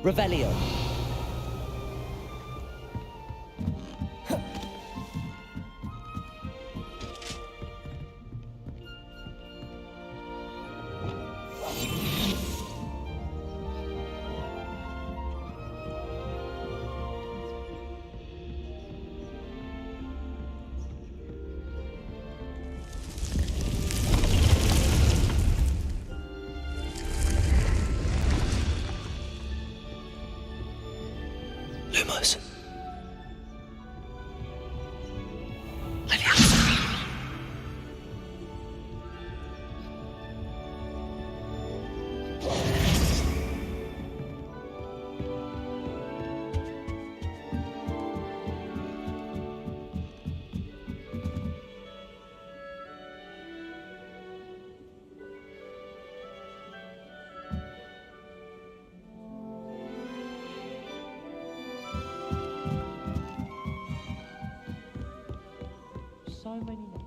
Revelio. Lumos. So many names.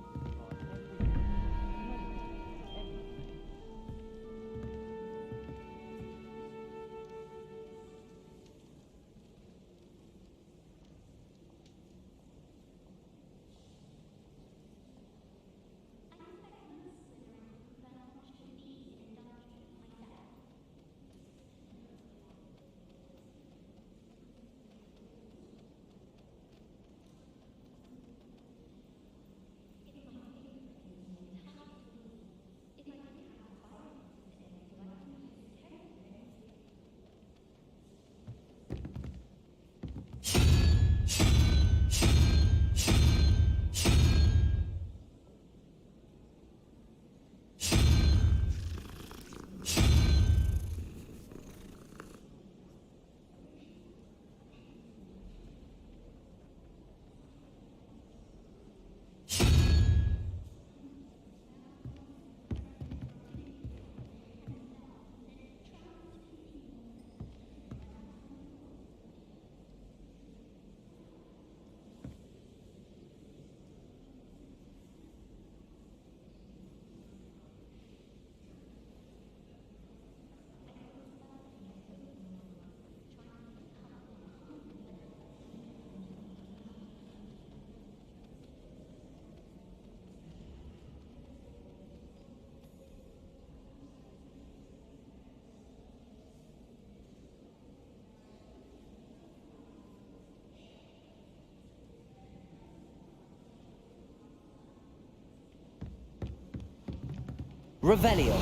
Revelio.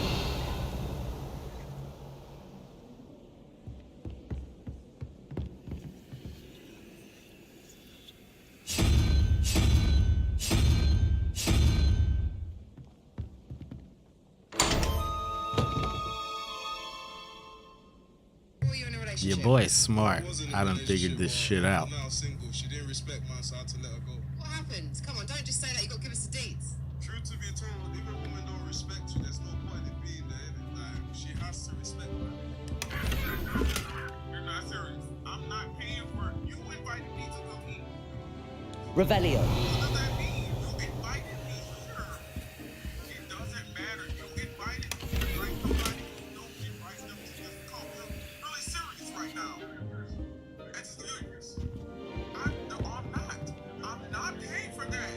Your boy's smart. I done figured this shit out. She didn't respect mine, so I had to let her go. What happened? Come on, don't just say that. You got to give us the deets. Truth to be told, if a woman don't respect you, there's no point in being there. Like, she has to respect me. You're not serious. I'm not paying for it. You invited me to go eat. Revelio. What does that mean? You invited me here. It doesn't matter. You invited me. Like somebody who don't invite them to just come. You're really serious right now. That's serious. I'm not paying for that.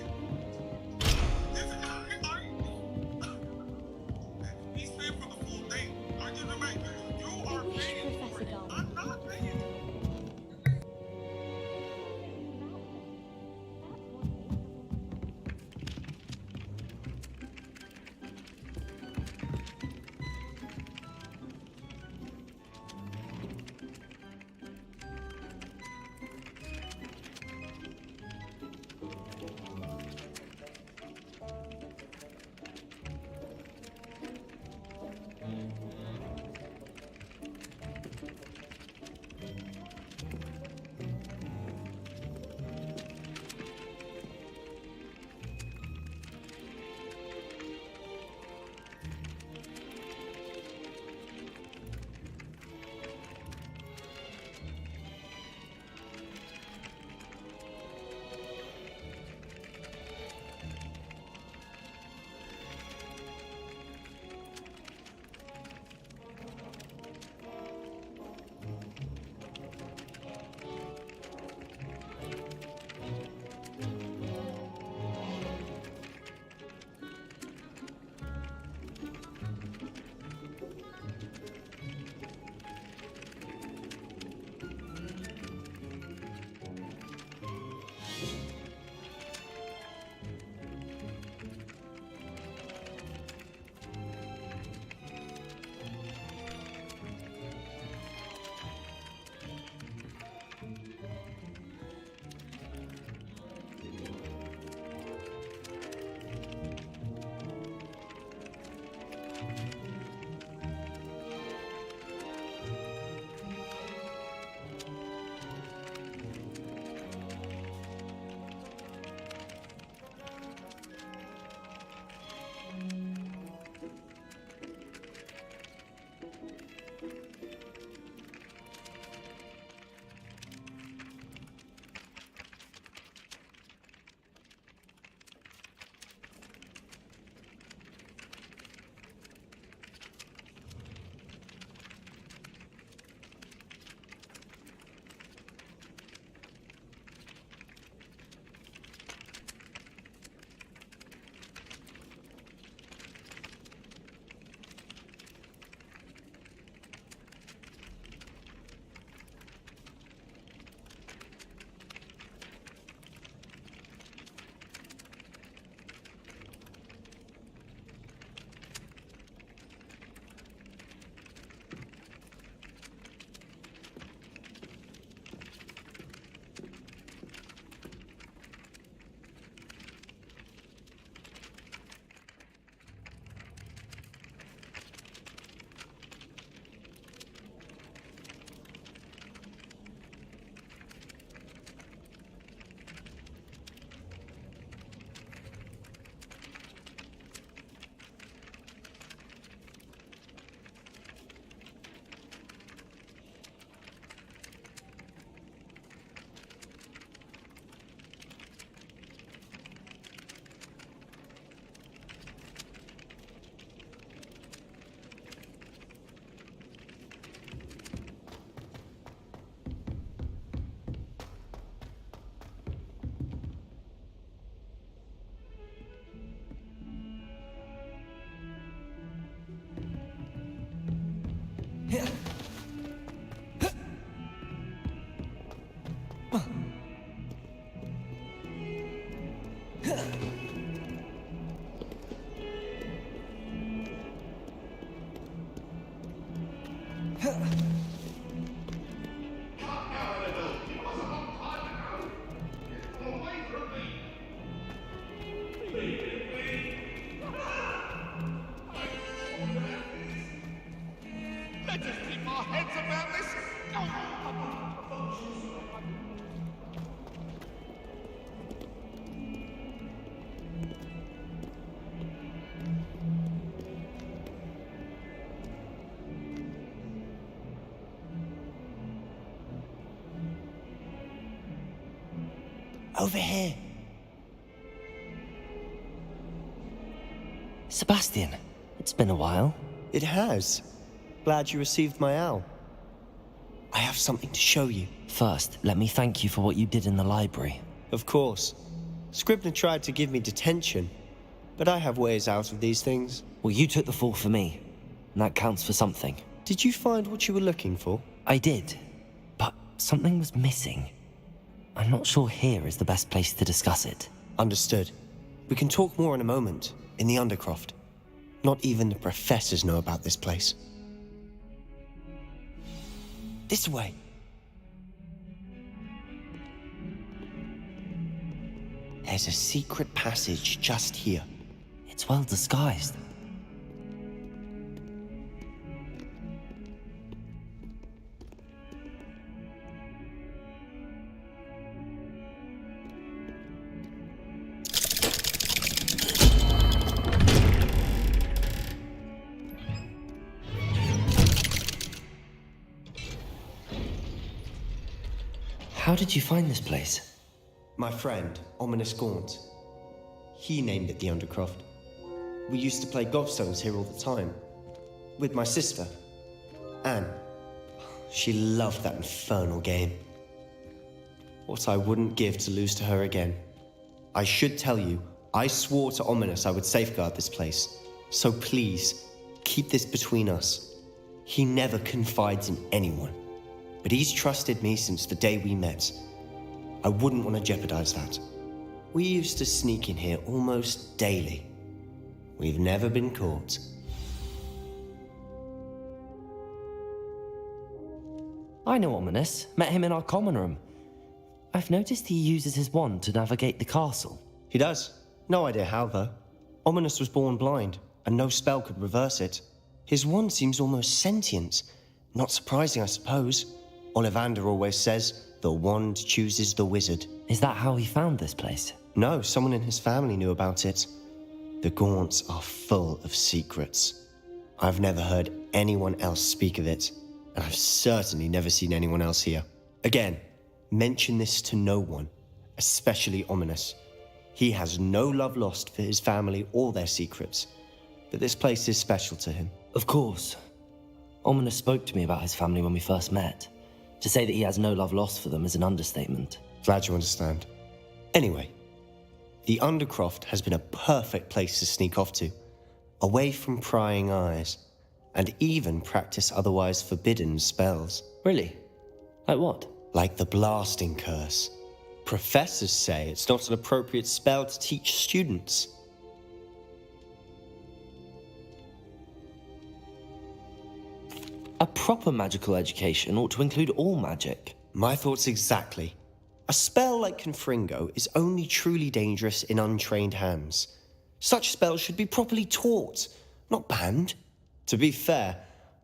He's paying for the full thing. Are you the right? You are paying for it. I'm not paying. Let us keep our heads about this. Over here. Sebastian, it's been a while. It has. Glad you received my owl. I have something to show you. First, let me thank you for what you did in the library. Of course. Scribner tried to give me detention, but I have ways out of these things. Well, you took the fall for me, and that counts for something. Did you find what you were looking for? I did, but something was missing. I'm not sure here is the best place to discuss it. Understood. We can talk more in a moment, in the Undercroft. Not even the professors know about this place. This way. There's a secret passage just here. It's well disguised. How did you find this place? My friend, Ominous Gaunt. He named it the Undercroft. We used to play gobstones here all the time. With my sister, Anne. She loved that infernal game. What I wouldn't give to lose to her again. I should tell you, I swore to Ominous I would safeguard this place. So please, keep this between us. He never confides in anyone. But he's trusted me since the day we met. I wouldn't want to jeopardize that. We used to sneak in here almost daily. We've never been caught. I know Ominous. Met him in our common room. I've noticed he uses his wand to navigate the castle. He does. No idea how, though. Ominous was born blind, and no spell could reverse it. His wand seems almost sentient. Not surprising, I suppose. Ollivander always says, the wand chooses the wizard. Is that how he found this place? No, someone in his family knew about it. The Gaunts are full of secrets. I've never heard anyone else speak of it, and I've certainly never seen anyone else here. Again, mention this to no one, especially Ominous. He has no love lost for his family or their secrets, but this place is special to him. Of course. Ominous spoke to me about his family when we first met. To say that he has no love lost for them is an understatement. Glad you understand. Anyway, the Undercroft has been a perfect place to sneak off to, away from prying eyes, and even practice otherwise forbidden spells. Really? Like what? Like the blasting curse. Professors say it's not an appropriate spell to teach students. A proper magical education ought to include all magic. My thoughts exactly. A spell like Confringo is only truly dangerous in untrained hands. Such spells should be properly taught, not banned. To be fair,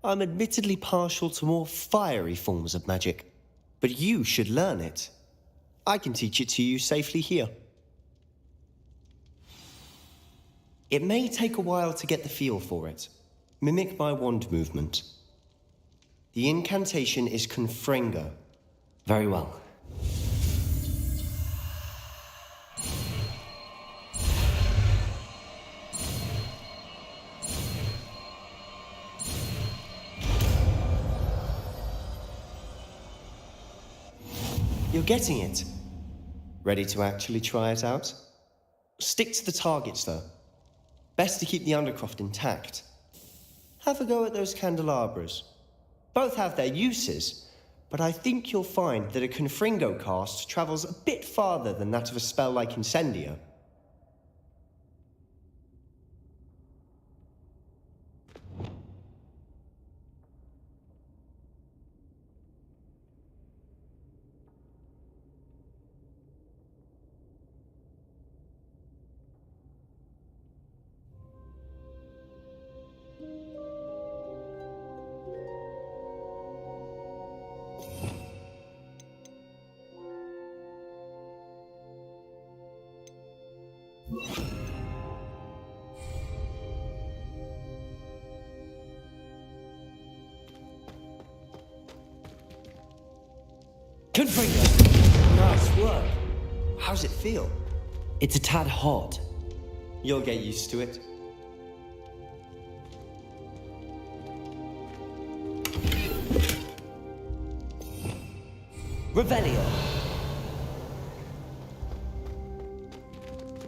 I'm admittedly partial to more fiery forms of magic. But you should learn it. I can teach it to you safely here. It may take a while to get the feel for it. Mimic my wand movement. The incantation is Confringo. Very well. You're getting it. Ready to actually try it out? Stick to the targets, though. Best to keep the Undercroft intact. Have a go at those candelabras. Both have their uses, but I think you'll find that a Confringo cast travels a bit farther than that of a spell like Incendio. Confringo! Nice work. How's it feel? It's a tad hot. You'll get used to it. Revelio!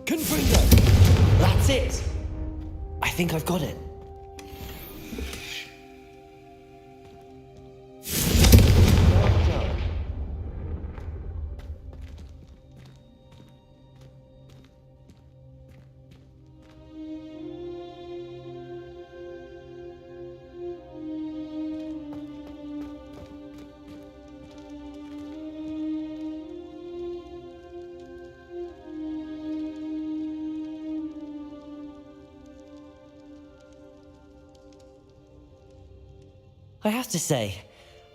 Confringo! That's it! I think I've got it. Well done. I have to say,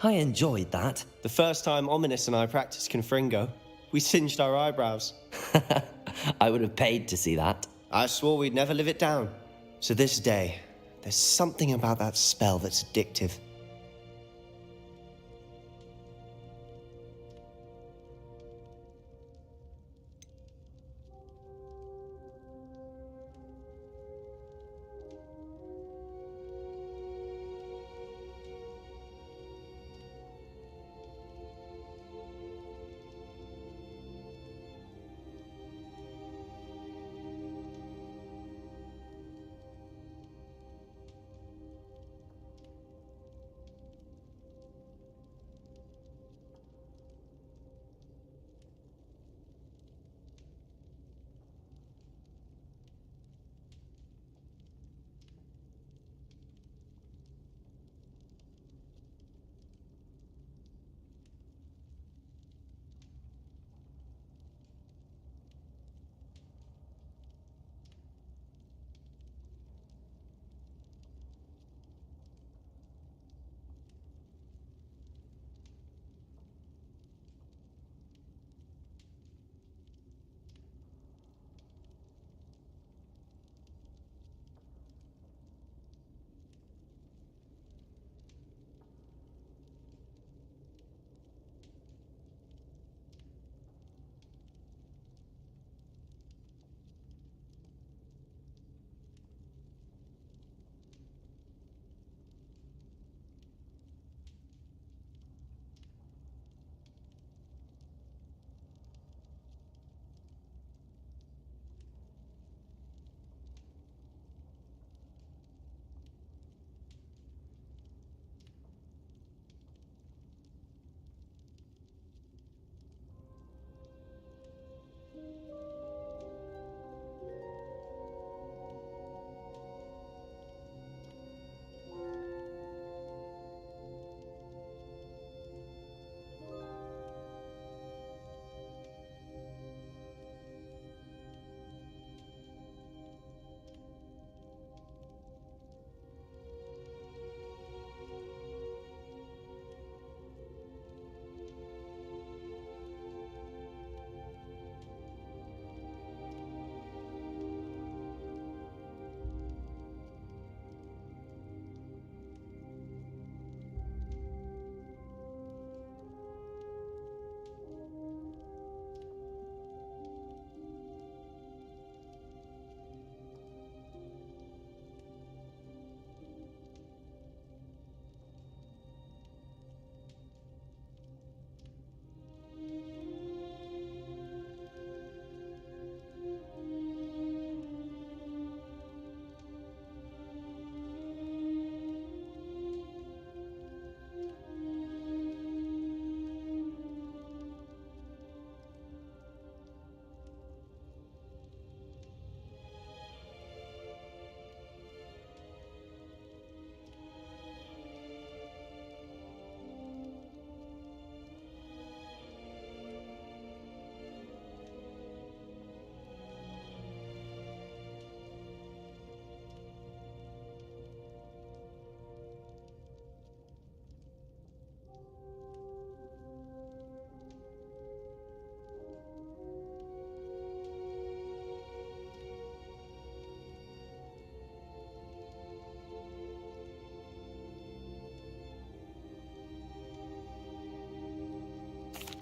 I enjoyed that. The first time Ominous and I practiced Confringo, we singed our eyebrows. I would have paid to see that. I swore we'd never live it down. So this day, there's something about that spell that's addictive.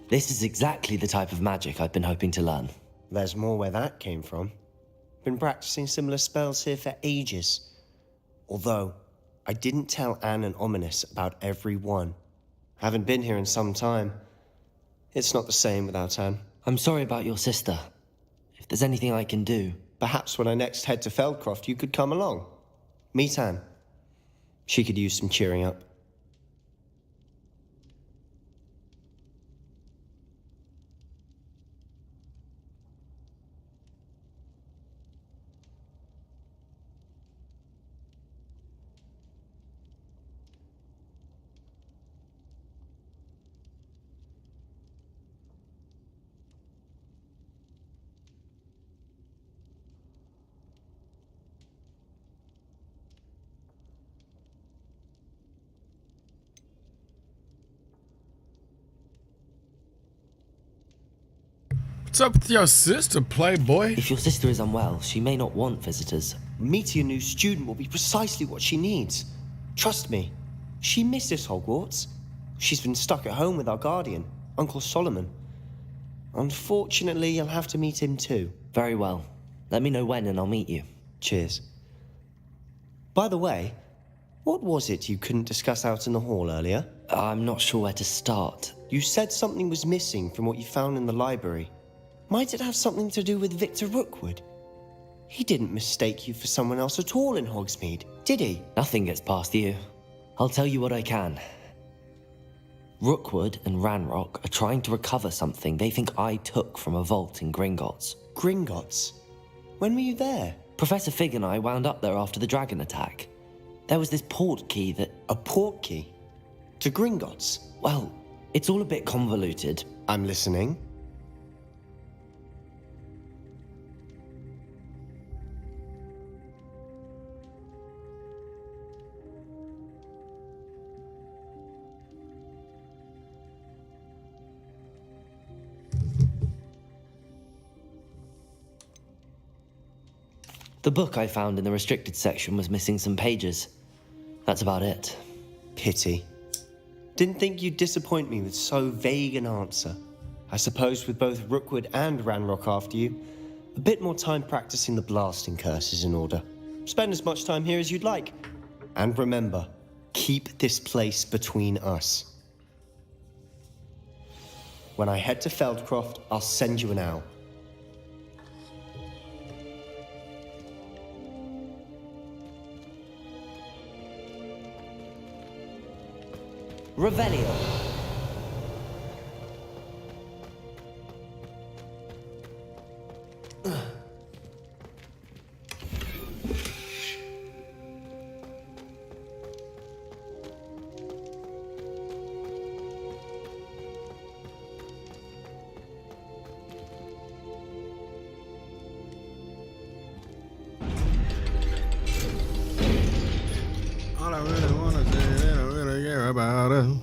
This is exactly the type of magic I've been hoping to learn. There's more where that came from. Been practicing similar spells here for ages. Although, I didn't tell Anne and Ominous about every one. Haven't been here in some time. It's not the same without Anne. I'm sorry about your sister. If there's anything I can do... Perhaps when I next head to Feldcroft, you could come along. Meet Anne. She could use some cheering up. What's up with your sister, playboy? If your sister is unwell, she may not want visitors. Meeting a new student will be precisely what she needs. Trust me, she misses Hogwarts. She's been stuck at home with our guardian, Uncle Solomon. Unfortunately, you'll have to meet him too. Very well. Let me know when and I'll meet you. Cheers. By the way, what was it you couldn't discuss out in the hall earlier? I'm not sure where to start. You said something was missing from what you found in the library. Might it have something to do with Victor Rookwood? He didn't mistake you for someone else at all in Hogsmeade, did he? Nothing gets past you. I'll tell you what I can. Rookwood and Ranrock are trying to recover something they think I took from a vault in Gringotts. Gringotts? When were you there? Professor Fig and I wound up there after the dragon attack. There was this port key that... A port key? To Gringotts? Well, it's all a bit convoluted. I'm listening. The book I found in the restricted section was missing some pages. That's about it. Pity. Didn't think you'd disappoint me with so vague an answer. I suppose with both Rookwood and Ranrock after you, a bit more time practicing the blasting curse is in order. Spend as much time here as you'd like. And remember, keep this place between us. When I head to Feldcroft, I'll send you an owl. Revelio. All I really wanna say, they don't really care about us.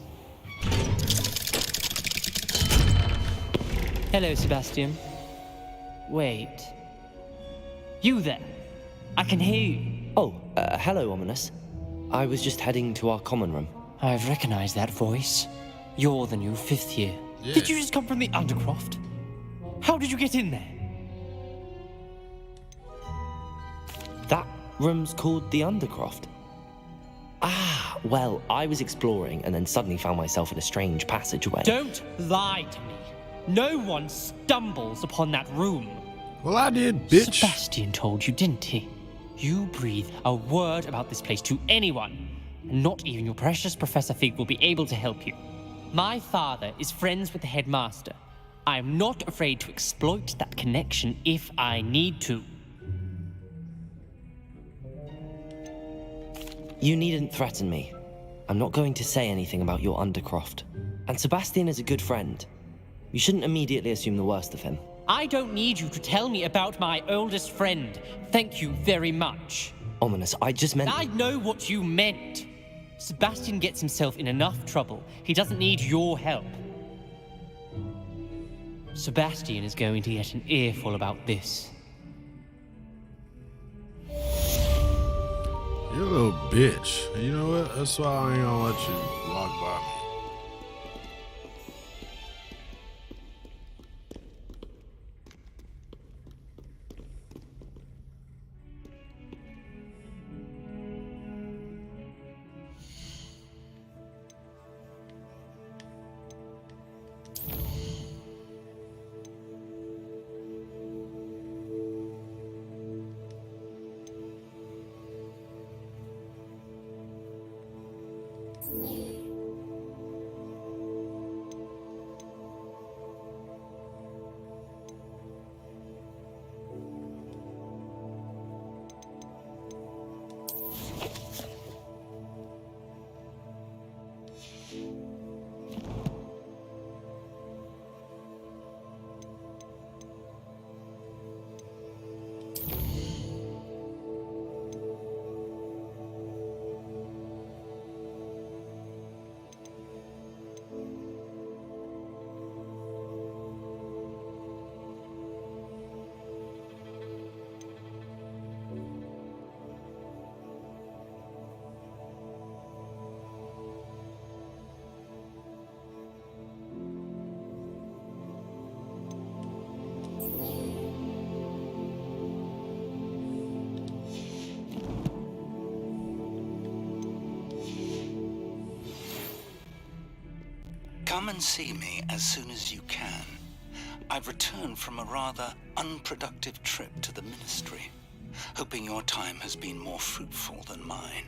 Hello, Sebastian. Wait. You there? I can hear you. Oh, hello, Ominous. I was just heading to our common room. I've recognized that voice. You're the new 5th year. Yeah. Did you just come from the Undercroft? How did you get in there? That room's called the Undercroft. Ah, well, I was exploring and then suddenly found myself in a strange passageway. Don't lie to me. No one stumbles upon that room. Well, I did, bitch. Sebastian told you, didn't he? You breathe a word about this place to anyone, and not even your precious Professor Fig will be able to help you. My father is friends with the headmaster. I am not afraid to exploit that connection if I need to. You needn't threaten me. I'm not going to say anything about your Undercroft. And Sebastian is a good friend. You shouldn't immediately assume the worst of him. I don't need you to tell me about my oldest friend. Thank you very much. Ominous, I just meant... I know what you meant. Sebastian gets himself in enough trouble. He doesn't need your help. Sebastian is going to get an earful about this. You little bitch. You know what? That's why I ain't gonna let you walk by me. Come and see me as soon as you can. I've returned from a rather unproductive trip to the Ministry, hoping your time has been more fruitful than mine.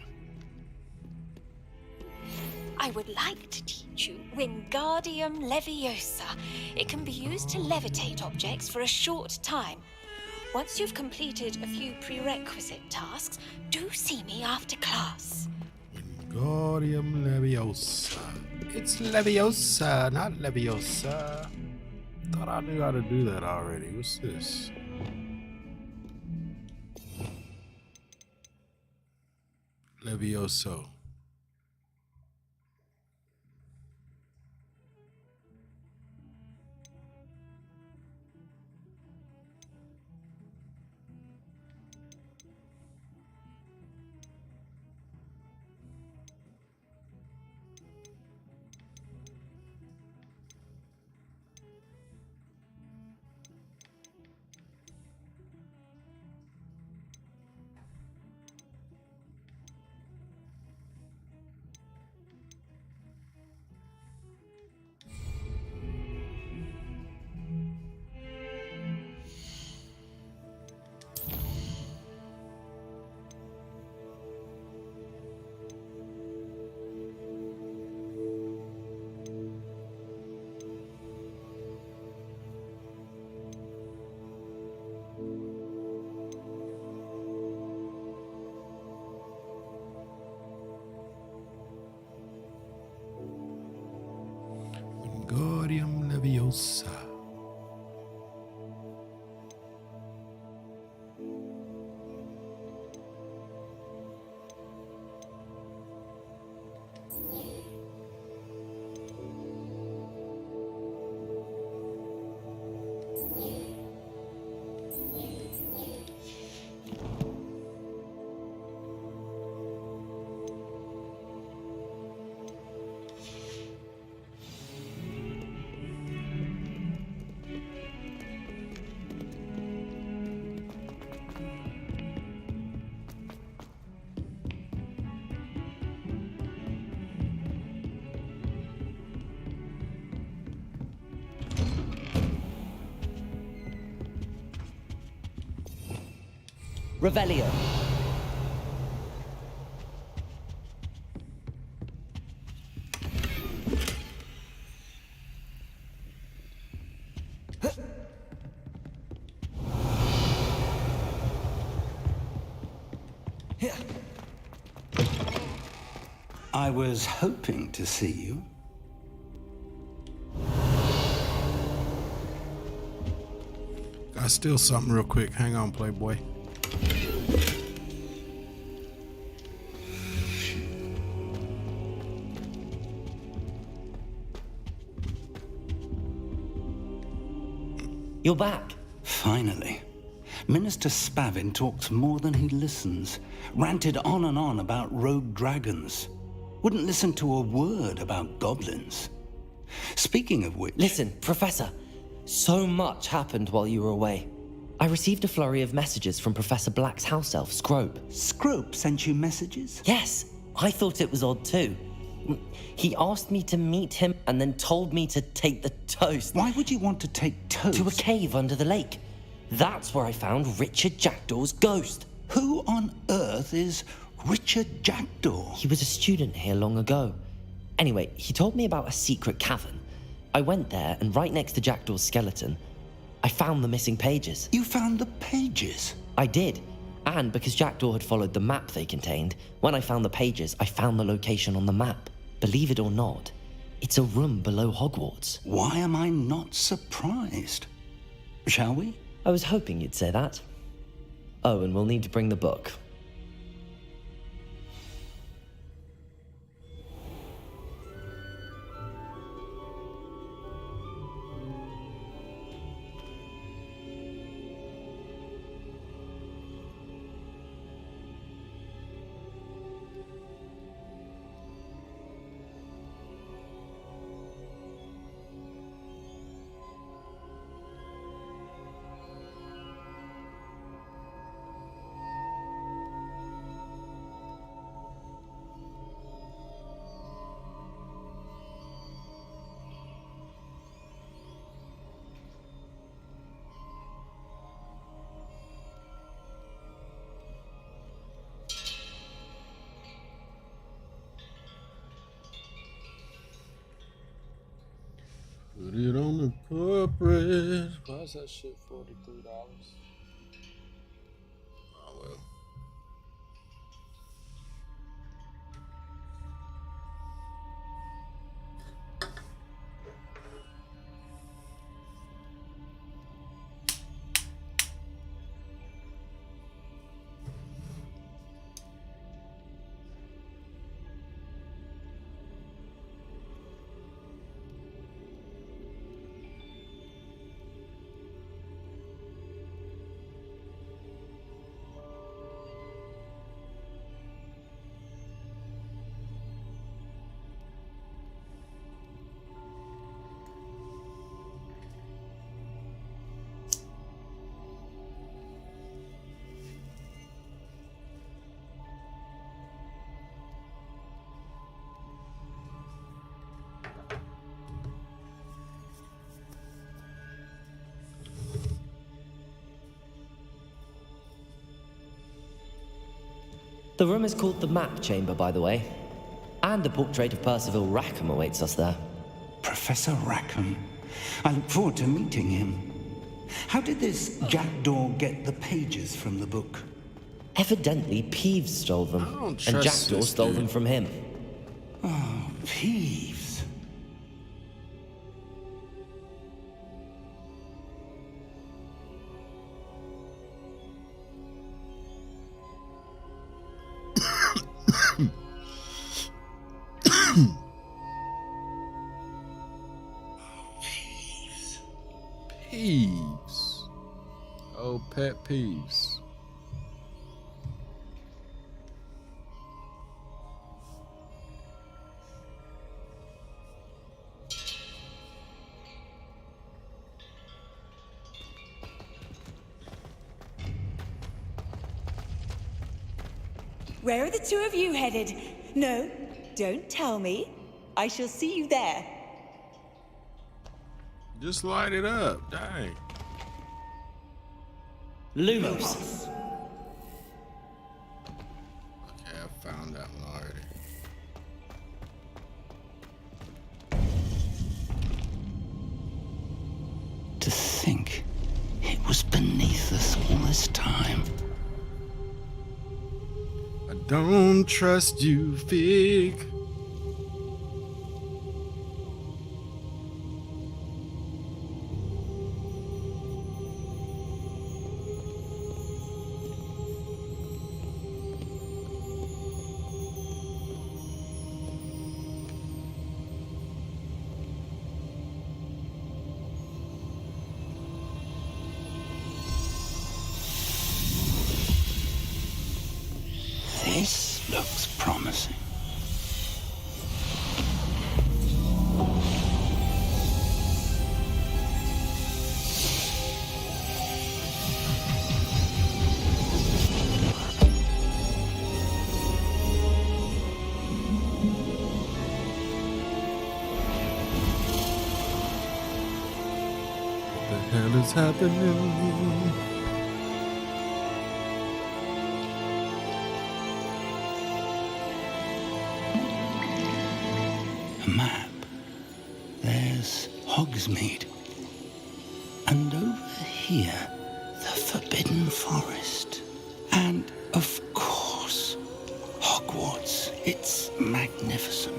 I would like to teach you Wingardium Leviosa. It can be used to levitate objects for a short time. Once you've completed a few prerequisite tasks, do see me after class. Wingardium Leviosa. It's Leviosa, not Leviosa. Thought I knew how to do that already. What's this? Levioso. Wingardium Leviosa. Revelio. I was hoping to see you. Got steal something real quick. Hang on, Playboy. You're back. Finally. Minister Spavin talks more than he listens. Ranted on and on about rogue dragons. Wouldn't listen to a word about goblins. Speaking of which... Listen, Professor. So much happened while you were away. I received a flurry of messages from Professor Black's house elf, Scrope. Scrope sent you messages? Yes, I thought it was odd too. He asked me to meet him and then told me to take the toast. Why would you want to take toast? To a cave under the lake. That's where I found Richard Jackdaw's ghost. Who on earth is Richard Jackdaw? He was a student here long ago. Anyway, he told me about a secret cavern. I went there, and right next to Jackdaw's skeleton, I found the missing pages. You found the pages? I did. And because Jackdaw had followed the map they contained, when I found the pages, I found the location on the map. Believe it or not, it's a room below Hogwarts. Why am I not surprised? Shall we? I was hoping you'd say that. Oh, and we'll need to bring the book. Put it on the corporate. Why is that shit $43? Oh well. The room is called the Map Chamber, by the way. And a portrait of Percival Rackham awaits us there. Professor Rackham. I look forward to meeting him. How did this jackdaw get the pages from the book? Evidently, Peeves stole them. I don't And trust Jackdaw this stole dude. them from him. Oh, Peeves. Peeves. Oh, pet peeves. Where are the two of you headed? No, don't tell me. I shall see you there. Just light it up. Dang. Lumos. Okay, I found that one already. To think it was beneath us all this time. I don't trust you, Fig. This looks promising. What the hell is happening? A map. There's Hogsmeade. And over here, the Forbidden Forest. And, of course, Hogwarts. It's magnificent.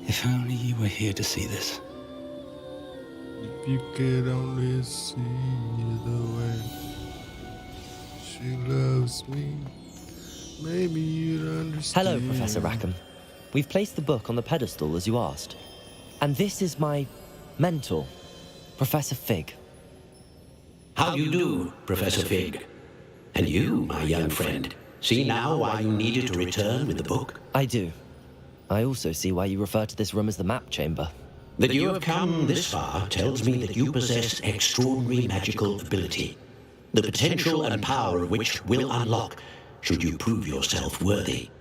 If only you were here to see this. If you could only see the way she loves me, maybe you'd understand. Hello, Professor Rackham. We've placed the book on the pedestal as you asked. And this is my mentor, Professor Fig. How you do, Professor Fig? And you, my young friend, see now why you needed to return with the book? I do. I also see why you refer to this room as the Map Chamber. That you have come this far tells me that you possess extraordinary magical ability, the potential and power of which will unlock should you prove yourself worthy.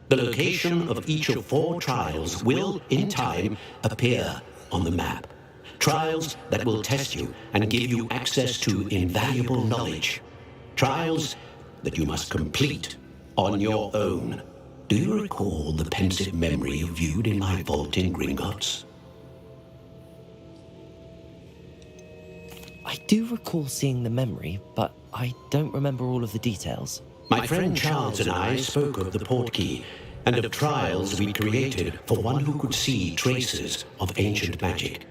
The location of each of 4 trials will, in time, appear on the map. Trials that will test you and give you access to invaluable knowledge. Trials that you must complete on your own. Do you recall the pensive memory you viewed in my vault in Gringotts? I do recall seeing the memory, but I don't remember all of the details. My friend Charles and I spoke of the portkey and of trials we created for one who could see traces of ancient magic.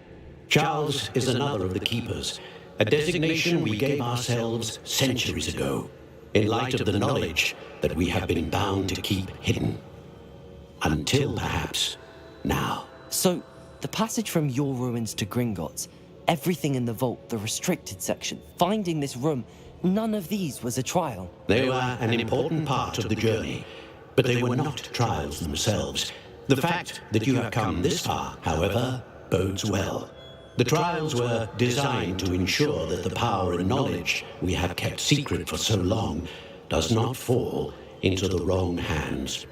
Charles is another of the keepers, a designation we gave ourselves centuries ago, in light of the knowledge that we have been bound to keep hidden. Until perhaps now. So, the passage from your ruins to Gringotts, everything in the vault, the restricted section, finding this room, none of these was a trial. They were an important part of the journey, but they were not trials themselves. The fact that you have come this far, however, bodes well. The trials were designed to ensure that the power and knowledge we have kept secret for so long does not fall into the wrong hands.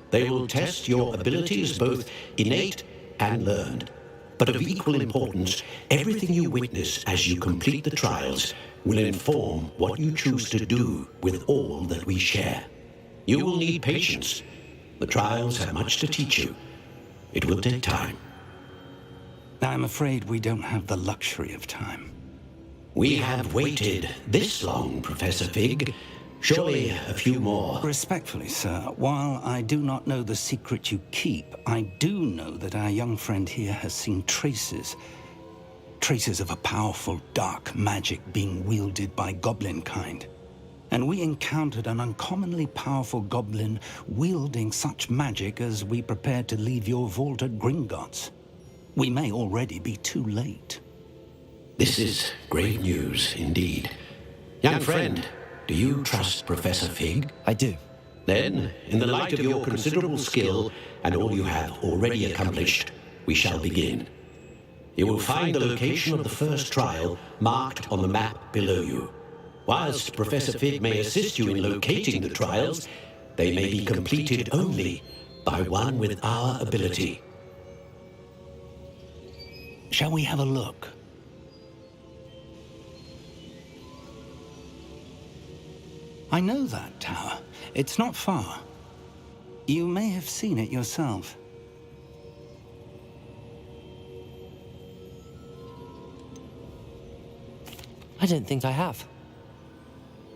They will test your abilities, both innate and learned. But of equal importance, everything you witness as you complete the trials will inform what you choose to do with all that we share. You will need patience. The trials have much to teach you. It will take time. I'm afraid we don't have the luxury of time. We have waited this long, Professor Fig. Surely a few more. Respectfully, sir, while I do not know the secret you keep, I do know that our young friend here has seen traces of a powerful dark magic being wielded by goblin kind. And we encountered an uncommonly powerful goblin wielding such magic as we prepared to leave your vault at Gringotts. We may already be too late. This is great news indeed. Young friend, do you trust Professor Fig? I do. Then, in the light of your considerable skill and all you have already accomplished, we shall begin. You will find the location of the first trial marked on the map below you. Whilst Professor Fig may assist you in locating the trials, they may be completed only by one with our ability. Shall we have a look? I know that tower. It's not far. You may have seen it yourself. I don't think I have.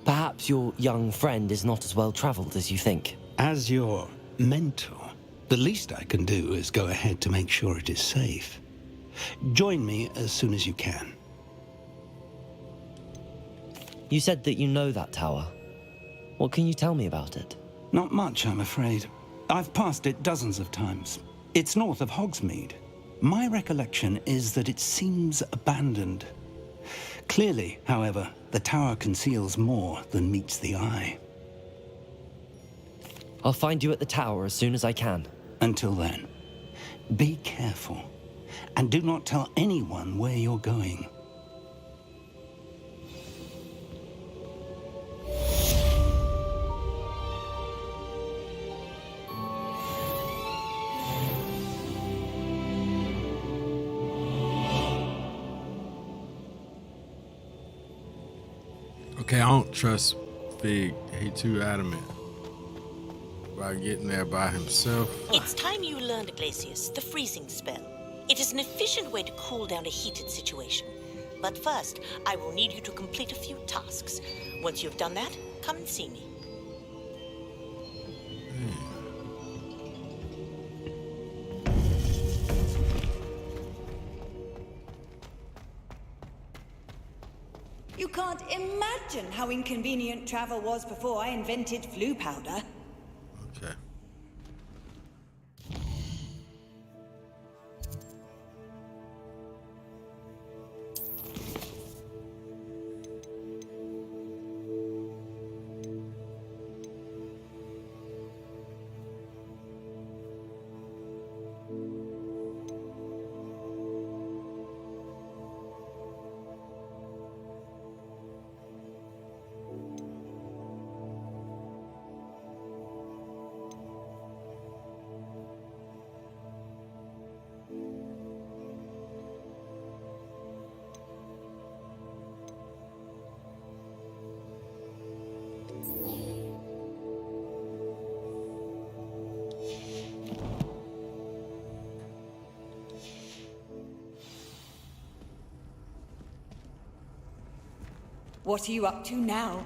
Perhaps your young friend is not as well traveled as you think. As your mentor, the least I can do is go ahead to make sure it is safe. Join me as soon as you can. You said that you know that tower. What can you tell me about it? Not much, I'm afraid. I've passed it dozens of times. It's north of Hogsmeade. My recollection is that it seems abandoned. Clearly, however, the tower conceals more than meets the eye. I'll find you at the tower as soon as I can. Until then, be careful, and do not tell anyone where you're going. Okay, I don't trust Fig. He too adamant about getting there by himself. It's time you learned, Glacius, the freezing spell. It is an efficient way to cool down a heated situation. But first, I will need you to complete a few tasks. Once you've done that, come and see me. You can't imagine how inconvenient travel was before I invented flu powder. Okay. What are you up to now?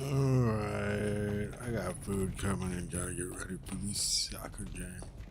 Alright, I got food coming and gotta get ready for this soccer game.